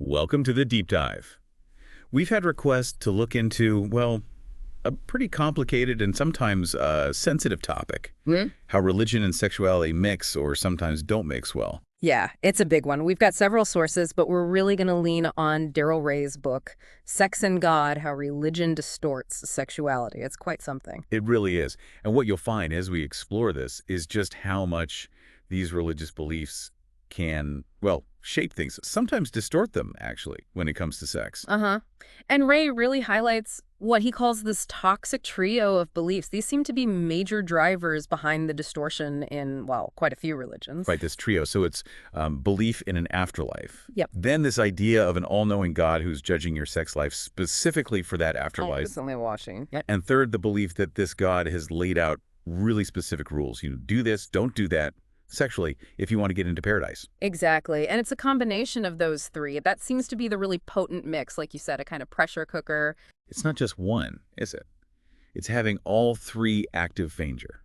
Welcome to the deep dive. We've had requests to look into, well, a pretty complicated and sometimes sensitive topic. How religion and sexuality mix or sometimes don't mix well. Yeah, it's a big one. We've got several sources, but we're really going to lean on Darrel Ray's book, Sex and God, How Religion Distorts Sexuality. It's quite something. It really is. And what you'll find as we explore this is just how much these religious beliefs can, well, shape things, sometimes distort them, actually, when it comes to sex. And Ray really highlights what he calls this toxic trio of beliefs. These seem to be major drivers behind the distortion in, well, quite a few religions. Right, this trio. So it's belief in an afterlife. Yep. Then this idea of an all-knowing God who's judging your sex life specifically for that afterlife. It's only watching. Yep. And third, the belief that this God has laid out really specific rules. You know, do this, don't do that sexually if you want to get into paradise. Exactly. And it's a combination of those three. That seems to be the really potent mix, like you said, a kind of pressure cooker. It's not just one, is it? It's having all three active danger.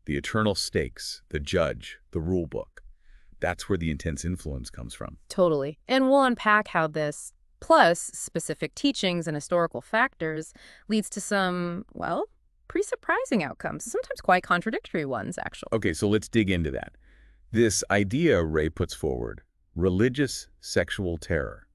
The eternal stakes, the judge, the rule book. That's where the intense influence comes from. Totally. And we'll unpack how this, plus specific teachings and historical factors, leads to some, well, pretty surprising outcomes, sometimes quite contradictory ones, actually. Okay, so let's dig into that. This idea Ray puts forward, religious sexual terror.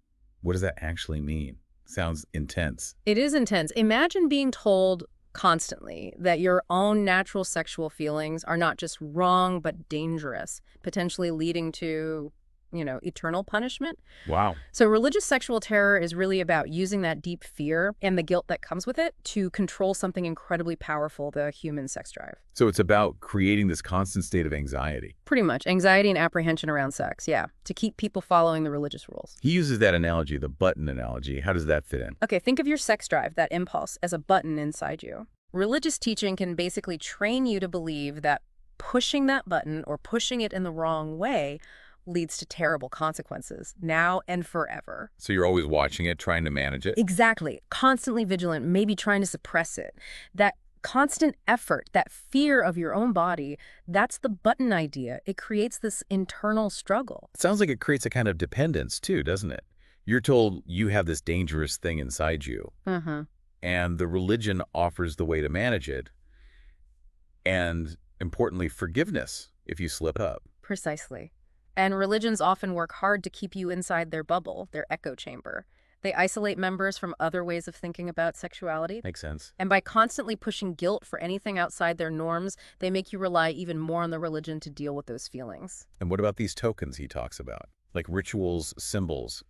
What does that actually mean? Sounds intense. It is intense. Imagine being told constantly that your own natural sexual feelings are not just wrong, but dangerous, potentially leading to, eternal punishment. Wow. So religious sexual terror is really about using that deep fear and the guilt that comes with it to control something incredibly powerful, the human sex drive. So it's about creating this constant state of anxiety. Pretty much. Anxiety and apprehension around sex, yeah, to keep people following the religious rules. He uses that analogy, the button analogy. How does that fit in? Okay, think of your sex drive, that impulse, as a button inside you. Religious teaching can basically train you to believe that pushing that button or pushing it in the wrong way leads to terrible consequences, now and forever. So you're always watching it, trying to manage it? Exactly. Constantly vigilant, maybe trying to suppress it. That constant effort, that fear of your own body, that's the button idea. It creates this internal struggle. It sounds like it creates a kind of dependence too, doesn't it? You're told you have this dangerous thing inside you, and the religion offers the way to manage it, and importantly, forgiveness if you slip up. Precisely. And religions often work hard to keep you inside their bubble, their echo chamber. They isolate members from other ways of thinking about sexuality. Makes sense. And by constantly pushing guilt for anything outside their norms, they make you rely even more on the religion to deal with those feelings. And what about these tokens he talks about? Like rituals, symbols?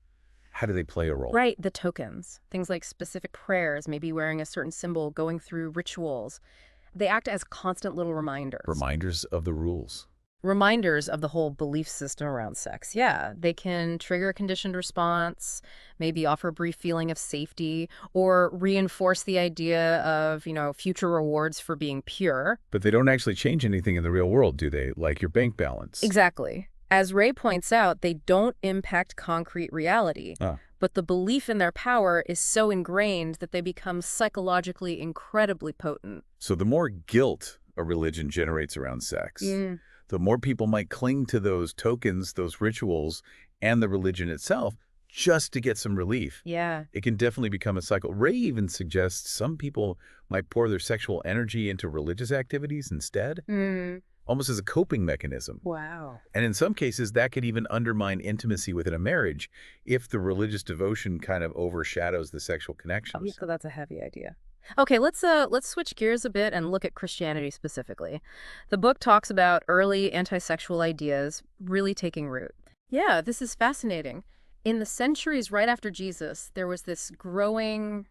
How do they play a role? Right, the tokens. Things like specific prayers, maybe wearing a certain symbol, going through rituals. They act as constant little reminders. Reminders of the rules. Reminders of the whole belief system around sex. Yeah, they can trigger a conditioned response, maybe offer a brief feeling of safety, or reinforce the idea of, future rewards for being pure. But they don't actually change anything in the real world, do they? Like your bank balance. Exactly. As Ray points out, they don't impact concrete reality. But the belief in their power is so ingrained that they become psychologically incredibly potent. So the more guilt a religion generates around sex, the more people might cling to those tokens, those rituals, and the religion itself just to get some relief. Yeah. It can definitely become a cycle. Ray even suggests some people might pour their sexual energy into religious activities instead, almost as a coping mechanism. Wow. And in some cases, that could even undermine intimacy within a marriage if the religious devotion kind of overshadows the sexual connections. Oh, yeah, so that's a heavy idea. Okay, let's switch gears a bit and look at Christianity specifically. The book talks about early anti-sexual ideas really taking root. Yeah, this is fascinating. In the centuries right after Jesus, there was this growing,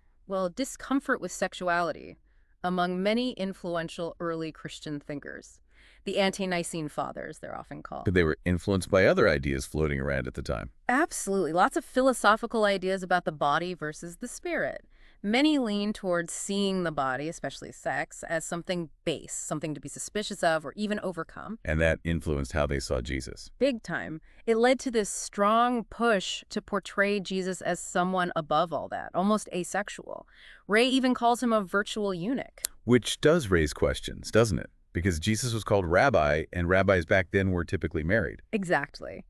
discomfort with sexuality among many influential early Christian thinkers. The Ante-Nicene Fathers, they're often called. They were influenced by other ideas floating around at the time. Absolutely. Lots of philosophical ideas about the body versus the spirit. Many lean towards seeing the body, especially sex, as something base, something to be suspicious of or even overcome. And that influenced how they saw Jesus. Big time. It led to this strong push to portray Jesus as someone above all that, almost asexual. Ray even calls him a virtual eunuch. Which does raise questions, doesn't it? Because Jesus was called rabbi, and rabbis back then were typically married. Exactly.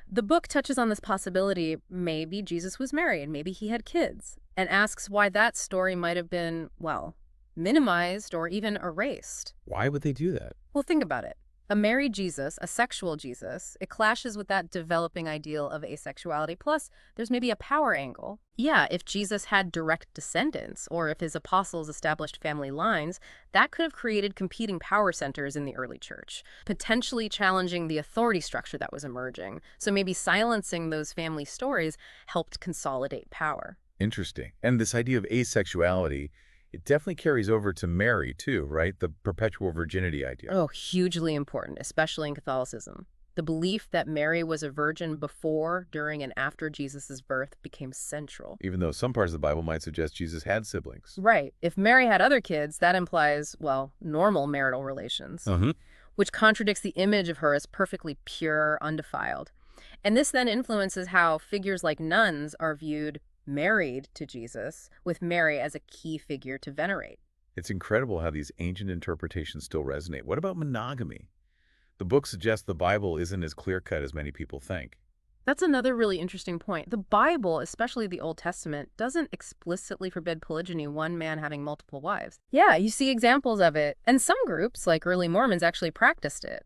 The book touches on this possibility maybe Jesus was married, maybe he had kids, and asks why that story might have been, well, minimized or even erased. Why would they do that? Well, think about it. A married Jesus, a sexual Jesus, it clashes with that developing ideal of asexuality. Plus, there's maybe a power angle. Yeah, if Jesus had direct descendants, or if his apostles established family lines, that could have created competing power centers in the early church, potentially challenging the authority structure that was emerging. So maybe silencing those family stories helped consolidate power. Interesting. And this idea of asexuality, it definitely carries over to Mary, too, right? The perpetual virginity idea. Oh, hugely important, especially in Catholicism. The belief that Mary was a virgin before, during, and after Jesus' birth became central. Even though some parts of the Bible might suggest Jesus had siblings. Right. If Mary had other kids, that implies, well, normal marital relations, which contradicts the image of her as perfectly pure, undefiled. And this then influences how figures like nuns are viewed married to Jesus, with Mary as a key figure to venerate. It's incredible how these ancient interpretations still resonate. What about monogamy? The book suggests the Bible isn't as clear-cut as many people think. That's another really interesting point. The Bible, especially the Old Testament, doesn't explicitly forbid polygyny, one man having multiple wives. Yeah, you see examples of it. And some groups, like early Mormons, actually practiced it.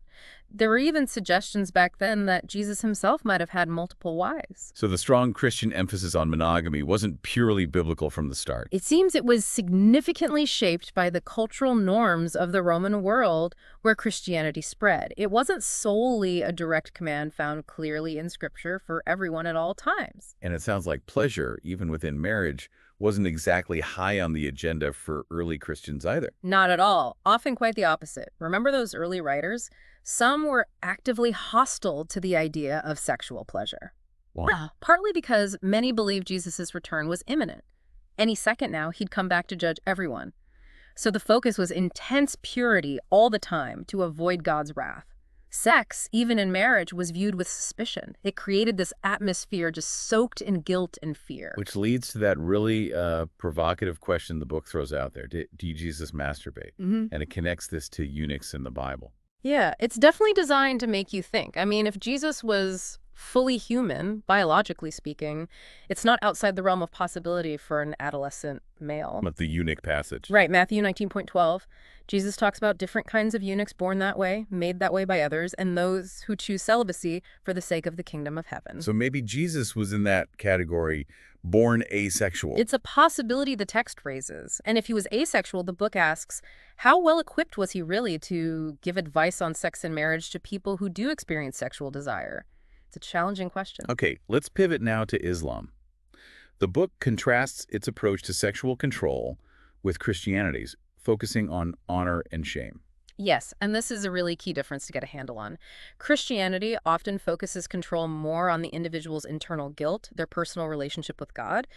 There were even suggestions back then that Jesus himself might have had multiple wives. So the strong Christian emphasis on monogamy wasn't purely biblical from the start. It seems it was significantly shaped by the cultural norms of the Roman world where Christianity spread. It wasn't solely a direct command found clearly in Scripture for everyone at all times. And it sounds like pleasure, even within marriage, wasn't exactly high on the agenda for early Christians either. Not at all. Often quite the opposite. Remember those early writers? Some were actively hostile to the idea of sexual pleasure. Why? Partly because many believed Jesus' return was imminent. Any second now, he'd come back to judge everyone. So the focus was intense purity all the time to avoid God's wrath. Sex, even in marriage, was viewed with suspicion. It created this atmosphere just soaked in guilt and fear. Which leads to that really provocative question the book throws out there. Did Jesus masturbate? And it connects this to eunuchs in the Bible. Yeah, it's definitely designed to make you think. I mean, if Jesus was fully human, biologically speaking, it's not outside the realm of possibility for an adolescent male. But the eunuch passage. Right, Matthew 19.12. Jesus talks about different kinds of eunuchs born that way, made that way by others, and those who choose celibacy for the sake of the kingdom of heaven. So maybe Jesus was in that category, born asexual. It's a possibility the text raises. And if he was asexual, the book asks, how well equipped was he really to give advice on sex and marriage to people who do experience sexual desire? It's a challenging question. Okay, let's pivot now to Islam. The book contrasts its approach to sexual control with Christianity's, focusing on honor and shame. Yes, and this is a really key difference to get a handle on. Christianity often focuses control more on the individual's internal guilt, their personal relationship with God.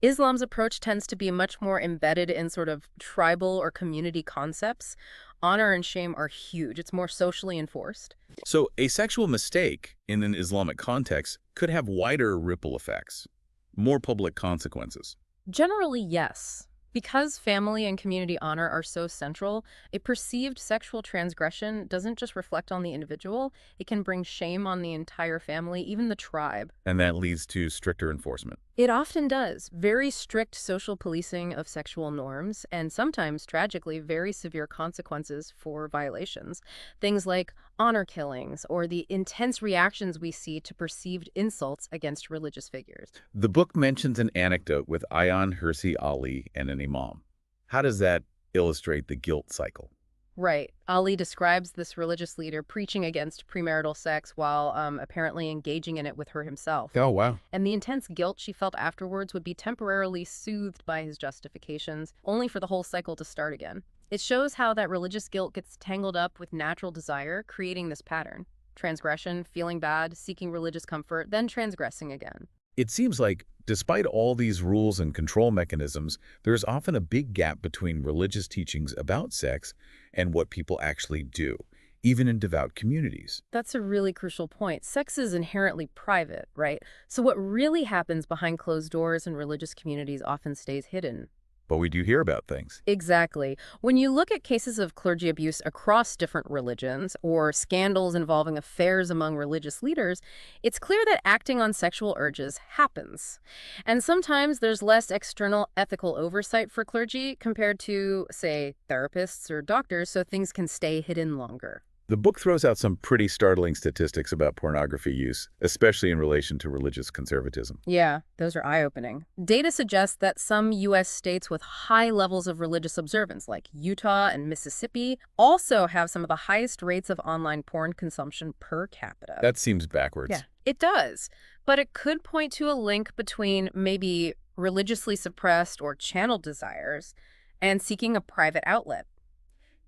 Islam's approach tends to be much more embedded in sort of tribal or community concepts. Honor and shame are huge. It's more socially enforced. So a sexual mistake in an Islamic context could have wider ripple effects, more public consequences. Generally, yes. Because family and community honor are so central, a perceived sexual transgression doesn't just reflect on the individual, it can bring shame on the entire family, even the tribe. And that leads to stricter enforcement. It often does. Very strict social policing of sexual norms, and sometimes, tragically, very severe consequences for violations. Things like honor killings or the intense reactions we see to perceived insults against religious figures. The book mentions an anecdote with Ayaan Hirsi Ali and an imam. How does that illustrate the guilt cycle? Right. Ali describes this religious leader preaching against premarital sex while apparently engaging in it with her himself. Oh, wow. And the intense guilt she felt afterwards would be temporarily soothed by his justifications, only for the whole cycle to start again. It shows how that religious guilt gets tangled up with natural desire, creating this pattern. Transgression, feeling bad, seeking religious comfort, then transgressing again. It seems like, despite all these rules and control mechanisms, there's often a big gap between religious teachings about sex and what people actually do, even in devout communities. That's a really crucial point. Sex is inherently private, right? So what really happens behind closed doors in religious communities often stays hidden. But we do hear about things. Exactly. When you look at cases of clergy abuse across different religions or scandals involving affairs among religious leaders, it's clear that acting on sexual urges happens. And sometimes there's less external ethical oversight for clergy compared to, say, therapists or doctors, so things can stay hidden longer. The book throws out some pretty startling statistics about pornography use, especially in relation to religious conservatism. Yeah, those are eye-opening. Data suggests that some U.S. states with high levels of religious observance, like Utah and Mississippi, also have some of the highest rates of online porn consumption per capita. That seems backwards. Yeah, it does. But it could point to a link between maybe religiously suppressed or channeled desires and seeking a private outlet.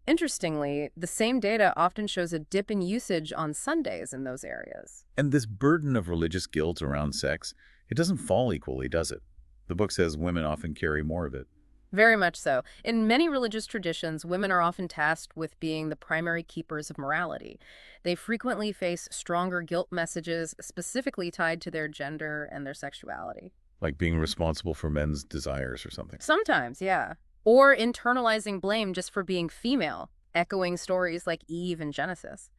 Interestingly, the same data often shows a dip in usage on Sundays in those areas. And this burden of religious guilt around sex, it doesn't fall equally, does it? The book says women often carry more of it. Very much so. In many religious traditions, women are often tasked with being the primary keepers of morality. They frequently face stronger guilt messages specifically tied to their gender and their sexuality. Like being responsible for men's desires or something. Sometimes, yeah. Or internalizing blame just for being female, echoing stories like Eve in Genesis.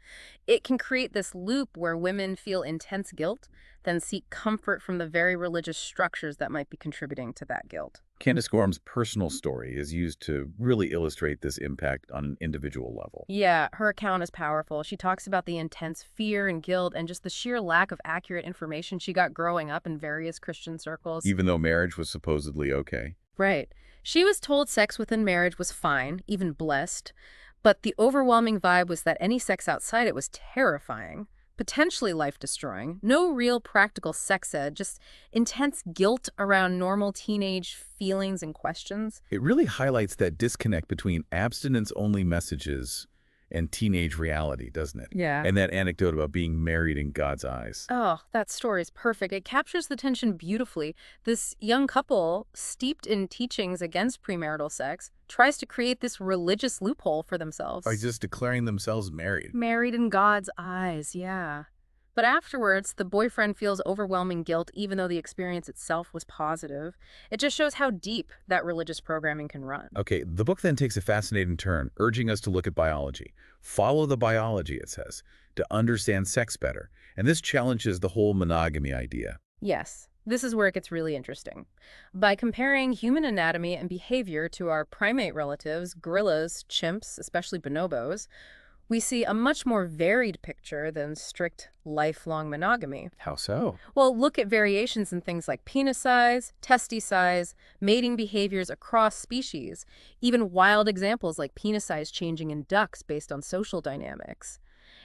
It can create this loop where women feel intense guilt, then seek comfort from the very religious structures that might be contributing to that guilt. Candace Gorham's personal story is used to really illustrate this impact on an individual level. Yeah, her account is powerful. She talks about the intense fear and guilt and just the sheer lack of accurate information she got growing up in various Christian circles. Even though marriage was supposedly okay. Right. She was told sex within marriage was fine, even blessed, but the overwhelming vibe was that any sex outside it was terrifying, potentially life-destroying. No real practical sex ed, just intense guilt around normal teenage feelings and questions. It really highlights that disconnect between abstinence-only messages and teenage reality, doesn't it? Yeah. And that anecdote about being married in God's eyes. Oh, that story is perfect. It captures the tension beautifully. This young couple, steeped in teachings against premarital sex, tries to create this religious loophole for themselves. By just declaring themselves married. Married in God's eyes, yeah. But afterwards, the boyfriend feels overwhelming guilt even though the experience itself was positive. It just shows how deep that religious programming can run. Okay, the book then takes a fascinating turn, urging us to look at biology. Follow the biology, it says, to understand sex better. And this challenges the whole monogamy idea. Yes, this is where it gets really interesting. By comparing human anatomy and behavior to our primate relatives, gorillas, chimps, especially bonobos, we see a much more varied picture than strict lifelong monogamy. How so? Well, look at variations in things like penis size, testis size, mating behaviors across species, even wild examples like penis size changing in ducks based on social dynamics.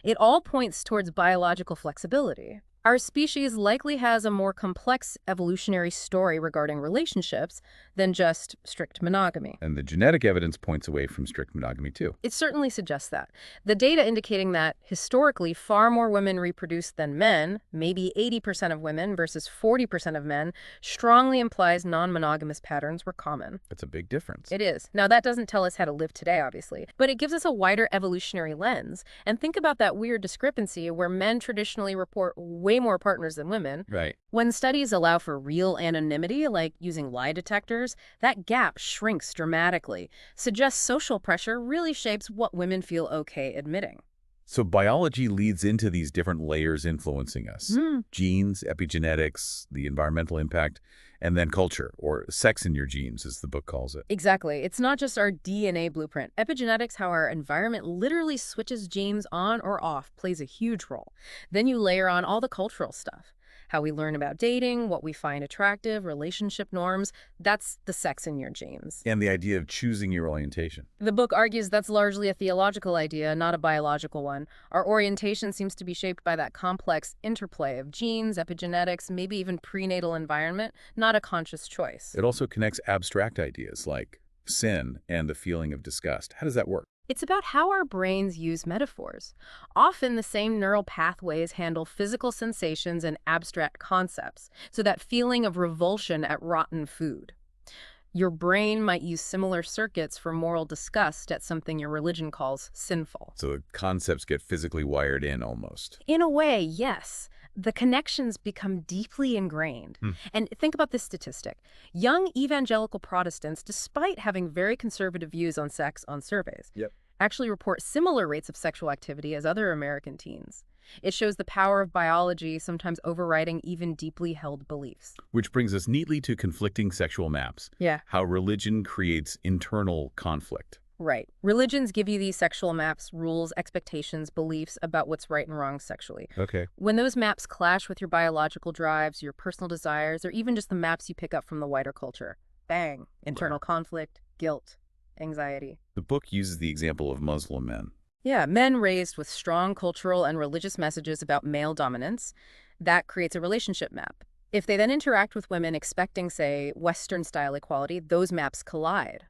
It all points towards biological flexibility. Our species likely has a more complex evolutionary story regarding relationships than just strict monogamy. And the genetic evidence points away from strict monogamy, too. It certainly suggests that. The data indicating that, historically, far more women reproduce than men, maybe 80% of women versus 40% of men, strongly implies non-monogamous patterns were common. That's a big difference. It is. Now, that doesn't tell us how to live today, obviously, but it gives us a wider evolutionary lens. And think about that weird discrepancy where men traditionally report way more partners than women. Right. When studies allow for real anonymity, like using lie detectors, that gap shrinks dramatically. Suggests social pressure really shapes what women feel okay admitting. So biology leads into these different layers influencing us. Genes, epigenetics, the environmental impact, and then culture, or sex in your genes, as the book calls it. Exactly. It's not just our DNA blueprint. Epigenetics, how our environment literally switches genes on or off, plays a huge role. Then you layer on all the cultural stuff. How we learn about dating, what we find attractive, relationship norms, that's the sex in your genes. And the idea of choosing your orientation. The book argues that's largely a theological idea, not a biological one. Our orientation seems to be shaped by that complex interplay of genes, epigenetics, maybe even prenatal environment, not a conscious choice. It also connects abstract ideas like sin and the feeling of disgust. How does that work? It's about how our brains use metaphors. Often the same neural pathways handle physical sensations and abstract concepts, so that feeling of revulsion at rotten food. Your brain might use similar circuits for moral disgust at something your religion calls sinful. So the concepts get physically wired in almost. In a way, yes. the connections become deeply ingrained. Hmm. And think about this statistic. Young evangelical Protestants, despite having very conservative views on sex on surveys, Yep. actually report similar rates of sexual activity as other American teens. It shows the power of biology sometimes overriding even deeply held beliefs. Which brings us neatly to conflicting sexual maps. Yeah. How religion creates internal conflict. Right. Religions give you these sexual maps, rules, expectations, beliefs about what's right and wrong sexually. Okay. When those maps clash with your biological drives, your personal desires, or even just the maps you pick up from the wider culture, bang, internal conflict, guilt, anxiety. The book uses the example of Muslim men. Yeah, men raised with strong cultural and religious messages about male dominance, that creates a relationship map. If they then interact with women expecting, say, Western-style equality, those maps collide.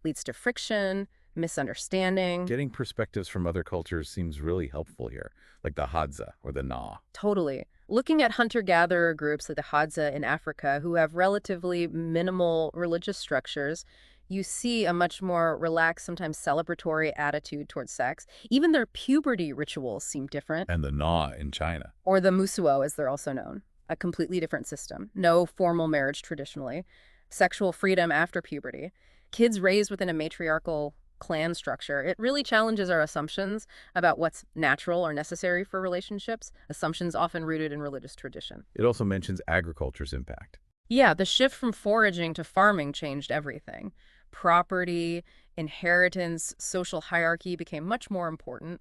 Leads to friction, misunderstanding. Getting perspectives from other cultures seems really helpful here, like the Hadza or the Na. Totally. Looking at hunter-gatherer groups like the Hadza in Africa who have relatively minimal religious structures, you see a much more relaxed, sometimes celebratory attitude towards sex. Even their puberty rituals seem different. And the Na in China. Or the Musuo, as they're also known. A completely different system. No formal marriage traditionally. Sexual freedom after puberty. Kids raised within a matriarchal clan structure. It really challenges our assumptions about what's natural or necessary for relationships, assumptions often rooted in religious tradition. It also mentions agriculture's impact. Yeah, the shift from foraging to farming changed everything. Property, inheritance, social hierarchy became much more important,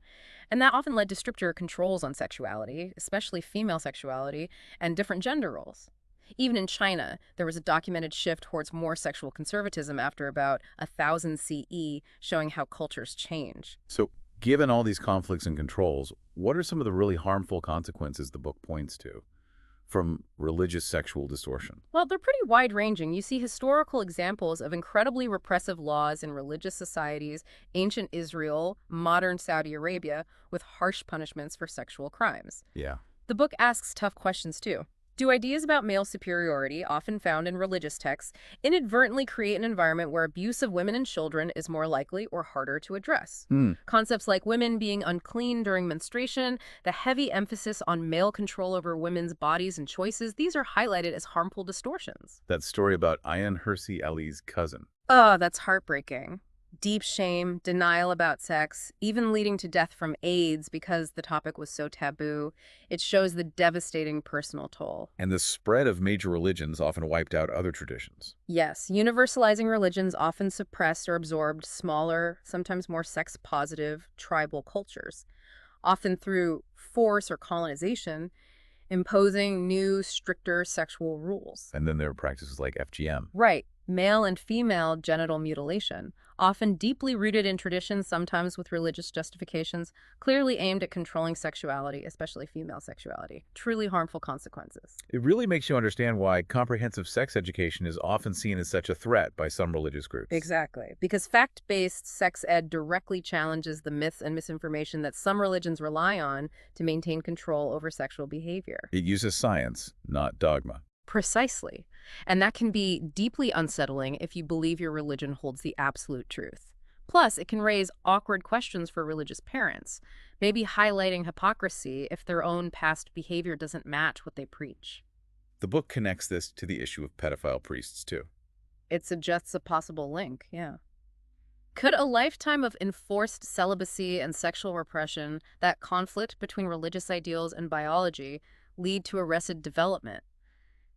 and that often led to stricter controls on sexuality, especially female sexuality, and different gender roles. Even in China, there was a documented shift towards more sexual conservatism after about 1000 CE, showing how cultures change. So, given all these conflicts and controls, what are some of the really harmful consequences the book points to from religious sexual distortion? Well, they're pretty wide-ranging. You see historical examples of incredibly repressive laws in religious societies, ancient Israel, modern Saudi Arabia, with harsh punishments for sexual crimes. Yeah. The book asks tough questions, too. Do ideas about male superiority, often found in religious texts, inadvertently create an environment where abuse of women and children is more likely or harder to address? Concepts like women being unclean during menstruation, the heavy emphasis on male control over women's bodies and choices, these are highlighted as harmful distortions. That story about Ayaan Hirsi Ali's cousin. Oh, that's heartbreaking. Deep shame, denial about sex, even leading to death from AIDS because the topic was so taboo. It shows the devastating personal toll. And the spread of major religions often wiped out other traditions. Yes, universalizing religions often suppressed or absorbed smaller, sometimes more sex-positive, tribal cultures, often through force or colonization, imposing new, stricter sexual rules. And then there were practices like FGM. Right. Male and female genital mutilation, often deeply rooted in tradition, sometimes with religious justifications, clearly aimed at controlling sexuality, especially female sexuality. Truly harmful consequences. It really makes you understand why comprehensive sex education is often seen as such a threat by some religious groups. Exactly. Because fact-based sex ed directly challenges the myths and misinformation that some religions rely on to maintain control over sexual behavior. It uses science, not dogma. Precisely. And that can be deeply unsettling if you believe your religion holds the absolute truth. Plus, it can raise awkward questions for religious parents, maybe highlighting hypocrisy if their own past behavior doesn't match what they preach. The book connects this to the issue of pedophile priests, too. It suggests a possible link, yeah. Could a lifetime of enforced celibacy and sexual repression, that conflict between religious ideals and biology, lead to arrested development?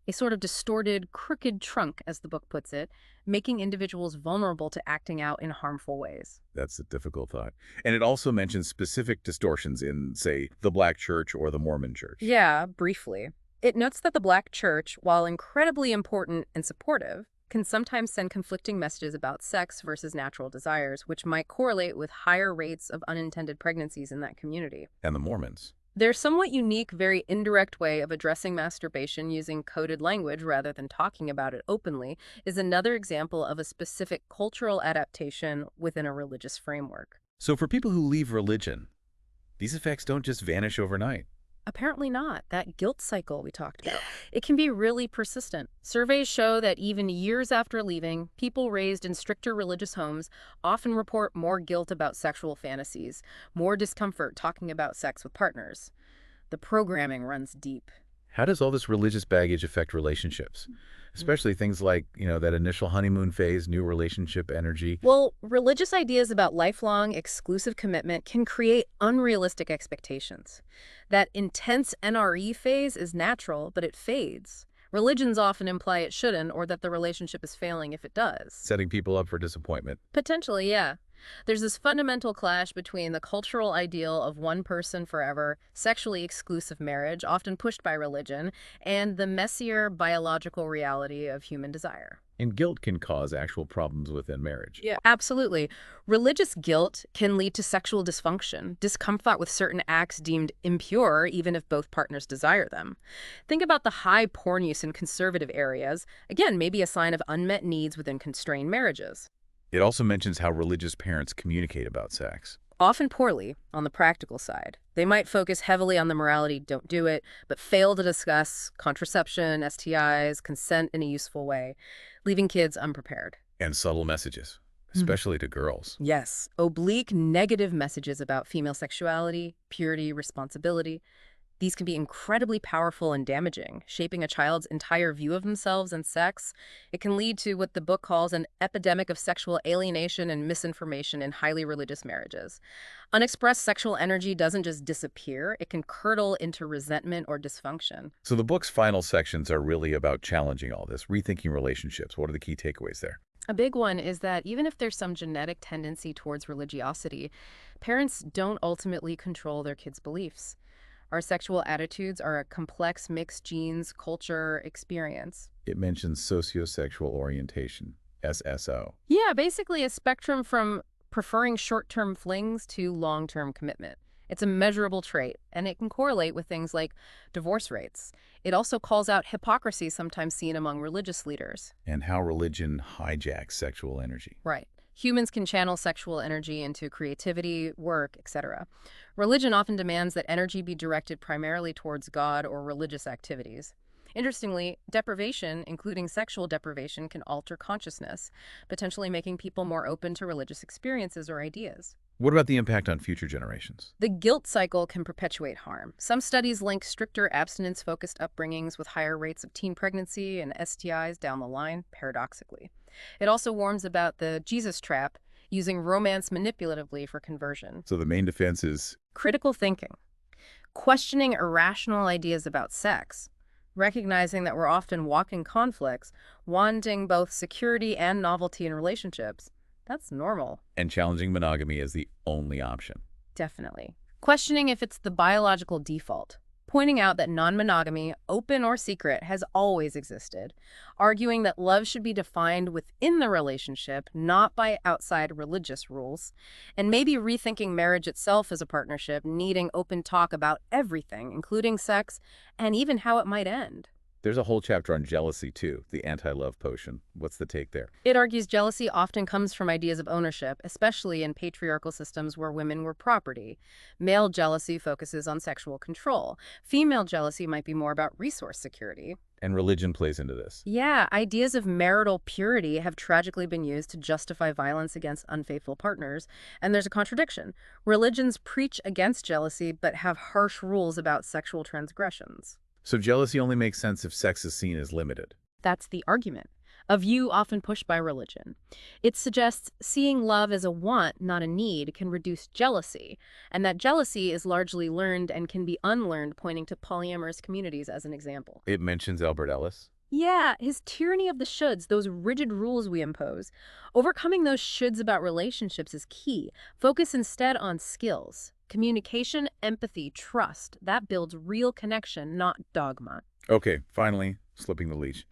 A sort of distorted, crooked trunk, as the book puts it, making individuals vulnerable to acting out in harmful ways. That's a difficult thought. And it also mentions specific distortions in, say, the Black Church or the Mormon Church. Yeah, briefly. It notes that the Black Church, while incredibly important and supportive, can sometimes send conflicting messages about sex versus natural desires, which might correlate with higher rates of unintended pregnancies in that community. And the Mormons. Their somewhat unique, very indirect way of addressing masturbation using coded language rather than talking about it openly is another example of a specific cultural adaptation within a religious framework. So for people who leave religion, these effects don't just vanish overnight. Apparently not. That guilt cycle we talked about. It can be really persistent. Surveys show that even years after leaving, people raised in stricter religious homes often report more guilt about sexual fantasies, more discomfort talking about sex with partners. The programming runs deep. How does all this religious baggage affect relationships? Especially things like, that initial honeymoon phase, new relationship energy. Well, religious ideas about lifelong, exclusive commitment can create unrealistic expectations. That intense NRE phase is natural, but it fades. Religions often imply it shouldn't, or that the relationship is failing if it does. Setting people up for disappointment. Potentially, yeah. There's this fundamental clash between the cultural ideal of one person forever, sexually exclusive marriage, often pushed by religion, and the messier biological reality of human desire. And guilt can cause actual problems within marriage. Yeah, absolutely. Religious guilt can lead to sexual dysfunction, discomfort with certain acts deemed impure, even if both partners desire them. Think about the high porn use in conservative areas, again, maybe a sign of unmet needs within constrained marriages. It also mentions how religious parents communicate about sex. Often poorly on the practical side. They might focus heavily on the morality, don't do it, but fail to discuss contraception, STIs, consent in a useful way, leaving kids unprepared. And subtle messages, especially to girls. Yes, oblique negative messages about female sexuality, purity, responsibility. These can be incredibly powerful and damaging, shaping a child's entire view of themselves and sex. It can lead to what the book calls an epidemic of sexual alienation and misinformation in highly religious marriages. Unexpressed sexual energy doesn't just disappear, it can curdle into resentment or dysfunction. So the book's final sections are really about challenging all this, rethinking relationships. What are the key takeaways there? A big one is that even if there's some genetic tendency towards religiosity, parents don't ultimately control their kids' beliefs. Our sexual attitudes are a complex mixed genes, culture, experience. It mentions sociosexual orientation, SSO. Yeah, basically a spectrum from preferring short-term flings to long-term commitment. It's a measurable trait, and it can correlate with things like divorce rates. It also calls out hypocrisy sometimes seen among religious leaders. And how religion hijacks sexual energy. Right. Humans can channel sexual energy into creativity, work, etc. Religion often demands that energy be directed primarily towards God or religious activities. Interestingly, deprivation, including sexual deprivation, can alter consciousness, potentially making people more open to religious experiences or ideas. What about the impact on future generations? The guilt cycle can perpetuate harm. Some studies link stricter abstinence-focused upbringings with higher rates of teen pregnancy and STIs down the line, paradoxically. It also warns about the Jesus trap, using romance manipulatively for conversion. So the main defense is Critical thinking. Questioning irrational ideas about sex. Recognizing that we're often walking conflicts, wanting both security and novelty in relationships. That's normal. and challenging monogamy as the only option. Definitely. Questioning if it's the biological default. Pointing out that non-monogamy, open or secret, has always existed. Arguing that love should be defined within the relationship, not by outside religious rules. And maybe rethinking marriage itself as a partnership, needing open talk about everything, including sex, and even how it might end. There's a whole chapter on jealousy, too, the anti-love potion. What's the take there? It argues jealousy often comes from ideas of ownership, especially in patriarchal systems where women were property. Male jealousy focuses on sexual control. Female jealousy might be more about resource security. And religion plays into this. Yeah, ideas of marital purity have tragically been used to justify violence against unfaithful partners, and there's a contradiction. Religions preach against jealousy but have harsh rules about sexual transgressions. So jealousy only makes sense if sex is seen as limited. That's the argument, a view often pushed by religion. It suggests seeing love as a want, not a need, can reduce jealousy, and that jealousy is largely learned and can be unlearned, pointing to polyamorous communities as an example. It mentions Albert Ellis. Yeah, his tyranny of the shoulds, those rigid rules we impose. Overcoming those shoulds about relationships is key. Focus instead on skills. Communication, empathy, trust. That builds real connection, not dogma. Okay, finally, slipping the leash.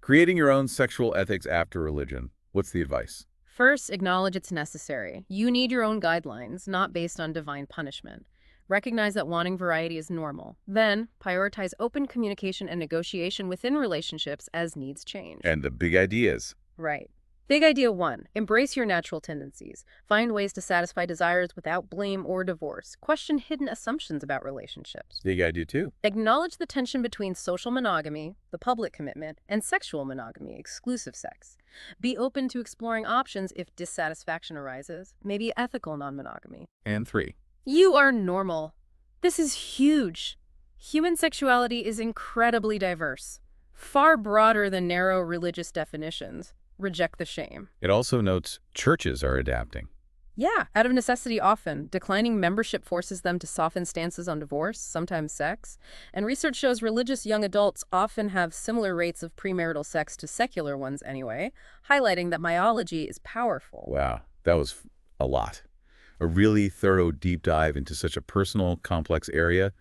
Creating your own sexual ethics after religion. What's the advice? First, acknowledge it's necessary. You need your own guidelines, not based on divine punishment. Recognize that wanting variety is normal. Then, prioritize open communication and negotiation within relationships as needs change. And the big ideas. Right. Big idea 1. Embrace your natural tendencies. Find ways to satisfy desires without blame or divorce. Question hidden assumptions about relationships. Big idea 2. Acknowledge the tension between social monogamy, the public commitment, and sexual monogamy, exclusive sex. Be open to exploring options if dissatisfaction arises, maybe ethical non-monogamy. And 3. You are normal. This is huge. Human sexuality is incredibly diverse, far broader than narrow religious definitions. Reject the shame. It also notes churches are adapting. Yeah, out of necessity often. Declining membership forces them to soften stances on divorce, sometimes sex. And research shows religious young adults often have similar rates of premarital sex to secular ones anyway, highlighting that myology is powerful. Wow, that was a lot. A really thorough deep dive into such a personal, complex area.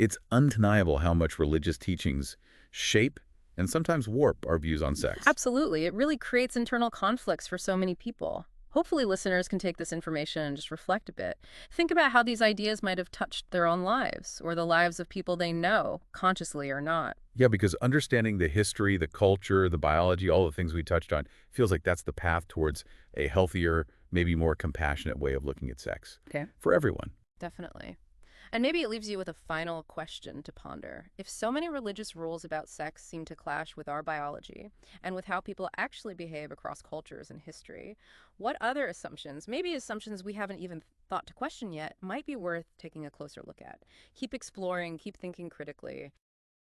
It's undeniable how much religious teachings shape and sometimes warp our views on sex. Absolutely. It really creates internal conflicts for so many people. Hopefully listeners can take this information and just reflect a bit. Think about how these ideas might have touched their own lives or the lives of people they know, consciously or not. Yeah, because understanding the history, the culture, the biology, all the things we touched on, feels like that's the path towards a healthier, maybe more compassionate way of looking at sex. Okay. For everyone. Definitely. And maybe it leaves you with a final question to ponder. If so many religious rules about sex seem to clash with our biology and with how people actually behave across cultures and history, what other assumptions, maybe assumptions we haven't even thought to question yet, might be worth taking a closer look at? Keep exploring, keep thinking critically.